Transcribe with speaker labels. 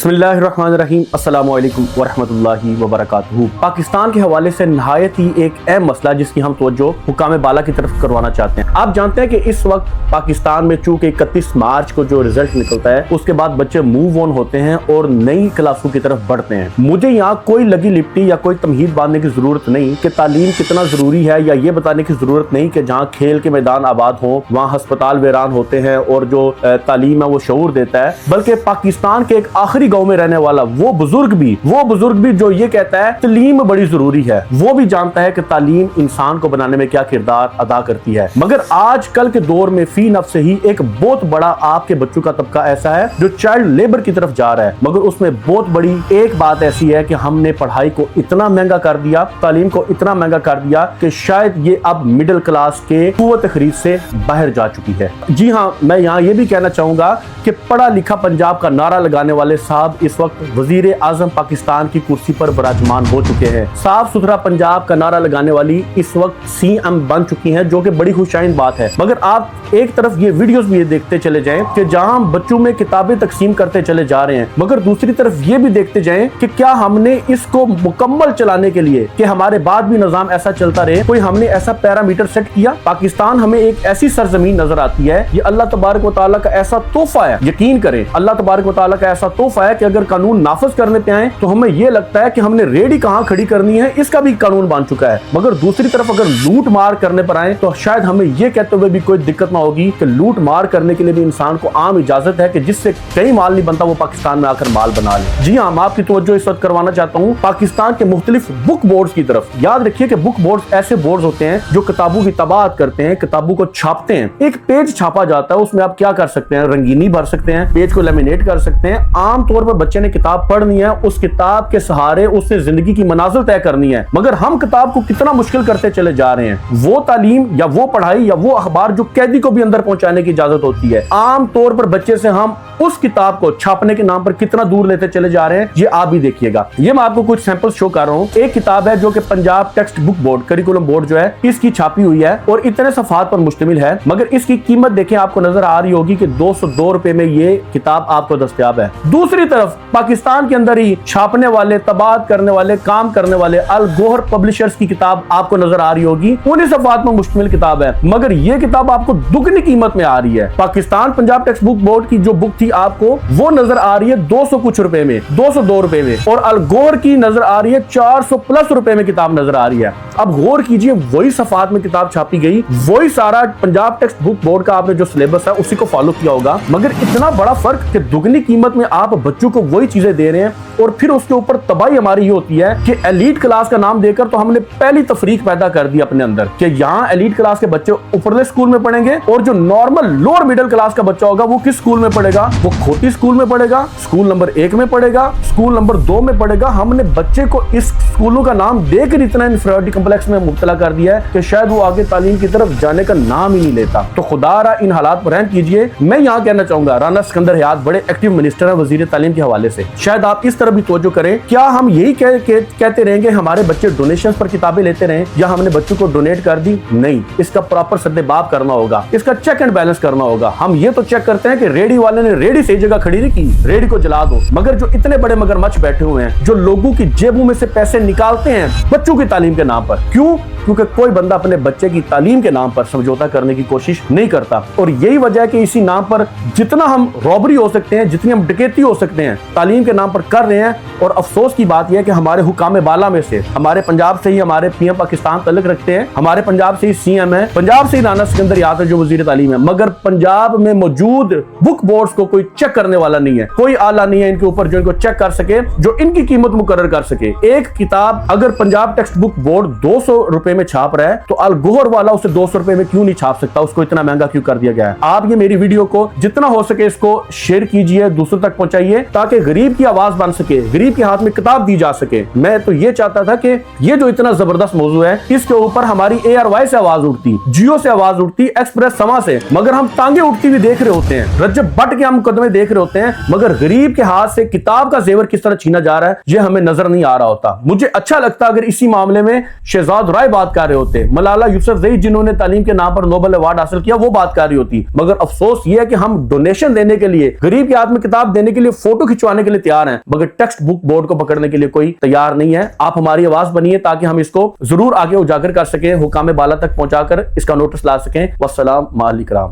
Speaker 1: बिस्मिल्लाहिर्रहमानिर्रहीम अस्सलामु अलैकुम वरहमतुल्लाहि वबरकातुहू। पाकिस्तान के हवाले से नहायत ही एक अहम मसला जिसकी हम तवज्जो हुकाम बाला की तरफ करवाना चाहते हैं। आप जानते हैं कि इस वक्त पाकिस्तान में चूंकि 31 मार्च को जो रिजल्ट निकलता है उसके बाद बच्चे मूव ऑन होते हैं और नई क्लासों की तरफ बढ़ते हैं। मुझे यहाँ कोई लगी लिपटी या कोई तमहीद बांधने की जरूरत नहीं कि तालीम कितना जरूरी है, या ये बताने की जरूरत नहीं कि जहाँ खेल के मैदान आबाद हो वहाँ अस्पताल वीरान होते हैं और जो तालीम है वो शऊर देता है, बल्कि पाकिस्तान के एक आखिरी गांव में रहने वाला वो बुजुर्ग भी जो ये कहता है तालीम बड़ी जरूरी है, वो भी जानता है कि तालीम इंसान को बनाने में क्या किरदार अदा करती है। मगर आजकल के दौर में फी नफ्स ही एक बहुत बड़ा आपके बच्चों का तबका ऐसा है जो चाइल्ड लेबर की तरफ जा रहा है। मगर उसमें बहुत बड़ी एक बात ऐसी है कि हमने पढ़ाई को इतना महंगा कर दिया, तालीम को इतना महंगा कर दिया कि शायद ये अब मिडिल क्लास के कुव्वत खरीद से बाहर जा चुकी है। जी हाँ, मैं यहाँ ये भी कहना चाहूंगा कि पढ़ा लिखा पंजाब का नारा लगाने वाले साहब इस वक्त वजीर आजम पाकिस्तान की कुर्सी पर विराजमान हो चुके हैं। साफ सुथरा पंजाब का नारा लगाने वाली इस वक्त सीएम बन चुकी हैं, जो कि बड़ी खुशाइन बात है। मगर आप एक तरफ ये वीडियोस भी देखते चले जाएं कि जहां हम बच्चों में किताबें तकसीम करते चले जा रहे हैं, मगर दूसरी तरफ ये भी देखते जाएं कि क्या हमने इसको मुकम्मल चलाने के लिए कि हमारे बाद भी निजाम ऐसा चलता रहे, कोई हमने ऐसा पैरामीटर सेट किया। पाकिस्तान हमें एक ऐसी सरजमीन नजर आती है, ये अल्लाह तबारक व तआला का ऐसा तोहफा है। यकीन करें, अल्लाह तबारक व तआला का ऐसा तोहफा है कि अगर कानून नाफिज करने पे आए तो हमें यह लगता है कि हमने रेडी कहां खड़ी करनी है, इसका भी कानून बन चुका है। मगर दूसरी तरफ अगर लूट मार करने पर आए तो शायद हमें यह कहते हुए भी कोई दिक्कत ना होगी कि लूट मार करने के लिए भी इंसान को आम इजाजत है कि जिससे कई माल नहीं बनता वो पाकिस्तान में आकर माल बना ले। जी हाँ, मैं आपकी तवज्जो इस वक्त करवाना चाहता हूँ पाकिस्तान के मुख्तलिफ बुक बोर्ड की तरफ। याद रखिए कि बुक बोर्ड ऐसे बोर्ड होते हैं जो किताबों की तबादत करते हैं, किताबों को छापते हैं। एक पेज छापा जाता है, उसमें आप क्या कर सकते हैं, रंगीनी भर सकते हैं, पेज को लेमिनेट कर सकते हैं। आम तौर पर बच्चे ने किताब पढ़नी है, उस किताब के सहारे उसने जिंदगी की मनाजिल तय करनी है। मगर हम किताब को कितना मुश्किल करते चले जा रहे हैं। वो तालीम या वो पढ़ाई या वो अखबार जो कैदी को भी अंदर पहुंचाने की इजाजत होती है, आम तौर पर बच्चे से हम उस किताब को छापने के नाम पर कितना दूर लेते चले जा रहे हैं, ये आप भी देखिएगा। ये मैं आपको कुछ सैंपल शो कर रहा हूँ। एक किताब है जो कि Punjab text book board curriculum board जो है इसकी छापी हुई है और इतने सफात पर मुश्तमिल है, मगर इसकी कीमत देखें, आपको नजर आ रही होगी कि 202 रुपए में ये किताब आपको दस्तयाब है। दूसरी तरफ पाकिस्तान के अंदर ही छापने वाले, तबादत करने वाले, काम करने वाले अल गोहर पब्लिशर्स की किताब आपको नजर आ रही होगी, 19 सफात में मुश्तमिल किताब है, मगर ये किताब आपको दुगनी कीमत में आ रही है। Pakistan Punjab text book board की जो बुक थी आपको वो नजर आ रही है 200 कुछ रुपए में, 202 रुपए में, और अल गोहर की नजर आ रही है 400 प्लस रुपए में किताब नजर आ रही है। अब गौर कीजिए, वही सफात में किताब छापी गई, वही सारा पंजाब टेक्स्ट बुक बोर्ड का आपने जो सिलेबस है उसी को फॉलो किया होगा, मगर इतना बड़ा फर्क कि दुगनी कीमत में आप बच्चों को वही चीजें दे रहे हैं। और फिर उसके ऊपर तबाही हमारी ये होती है कि एलीट क्लास का नाम देकर तो हमने पहली तफरीक पैदा कर दी अपने अंदर कि यहाँ एलीट क्लास के बच्चे ऊपरले स्कूल में पढ़ेंगे और जो नॉर्मल लोअर मिडिल क्लास का बच्चा होगा वो किस स्कूल में पढ़ेगा, वो खोटी स्कूल में पढ़ेगा, स्कूल नंबर 1 में पढ़ेगा, स्कूल नंबर 2 में पढ़ेगा। हमने बच्चे को इस स्कूलों का नाम देकर इतना इंफीरियरिटी कॉम्प्लेक्स में मुब्तला कर दिया है कि शायद वो आगे तालीम की तरफ जाने का नाम ही नहीं लेता। तो खुदारा इन हालात पर रहम कीजिए। मैं यहाँ कहना चाहूंगा, राना सिकंदर हयात बड़े एक्टिव मिनिस्टर है वजीर तालीम के हवाले से, शायद आप इस तरफ भी तवज्जो करें। क्या हम यही कहते रहेंगे हमारे बच्चे डोनेशन पर किताबें लेते रहें या हमने बच्चों को डोनेट कर दी? नहीं, इसका प्रॉपर सद्देबाब करना होगा, इसका चेक एंड बैलेंस करना होगा। हम ये तो चेक करते हैं कि रेडी वाले ने रेडी सही जगह खड़ी नहीं की, रेडी को जला दो, मगर जो इतने बड़े मगरमच्छ बैठे हुए हैं जो लोगों की जेबों में से पैसे निकालते हैं बच्चों की तालीम के नाम पर, क्यों? क्योंकि कोई बंदा अपने बच्चे की तालीम के नाम पर समझौता करने की कोशिश नहीं करता। और यही वजह है कि इसी नाम पर जितना हम रॉबरी हो सकते हैं, जितनी हम डकैती हो सकते हैं, तालीम के नाम पर कर रहे हैं। और अफसोस की बात यह है कि हमारे हुकाम बाला में से, हमारे पंजाब से ही हमारे पीएम पाकिस्तान तल्लुक रखते हैं, हमारे पंजाब से ही सीएम है, पंजाब से ही राना सिकंदर हयात जो वजीर तालीम है, मगर पंजाब में मौजूद बुक बोर्ड्स को कोई चेक करने वाला नहीं है, कोई आला नहीं है इनके ऊपर जो इनको चेक कर सके, जो इनकी कीमत मुकर्रर कर सके। एक किताब अगर पंजाब टेक्स्ट बुक बोर्ड 200 रुपए में छाप रहा है तो अल गोहर वाला उसे 200 रुपए में क्यों नहीं छाप सकता? उसको इतना महंगा क्यों कर दिया गया है? आप ये मेरी वीडियो को जितना हो सके इसको शेयर कीजिए, दूसरों तक पहुंचाइए, ताकि गरीब की आवाज बन सके, गरीब के हाथ में किताब दी जा सके। मैं तो ये चाहता था कि ये जो इतना जबरदस्त मौजू है इसके ऊपर हमारी ARY से आवाज उठती, जियो से आवाज उठती, एक्सप्रेस समा से, मगर हम टांगे उठती हुई देख रहे होते हैं, रज्जब भट्ट के हम मुकदमे देख रहे होते हैं, मगर गरीब के हाथ से किताब का जेवर किस तरह छीना जा रहा है ये हमें नजर नहीं आ रहा होता। मुझे अच्छा लगता अगर इसी मामले में शहजाद राय بات کر رہے ہوتے، ملالہ یوسفزئی جنہوں نے تعلیم کے نام پر نوبل ایوارڈ حاصل کیا وہ بات کر رہی ہوتی، مگر افسوس یہ ہے کہ ہم ڈونیشن دینے کے لیے، غریب کے ہاتھ میں کتاب دینے کے لیے، فوٹو کھنچوانے کے لیے تیار ہیں، مگر ٹیکسٹ بک بورڈ کو پکڑنے کے لیے کوئی تیار نہیں ہے۔ آپ ہماری آواز بنیے تاکہ ہم اس کو ضرور آگے اجاگر کر سکیں، حکام بالا تک پہنچا کر اس کا نوٹس لا سکیں۔ والسلام علیکم۔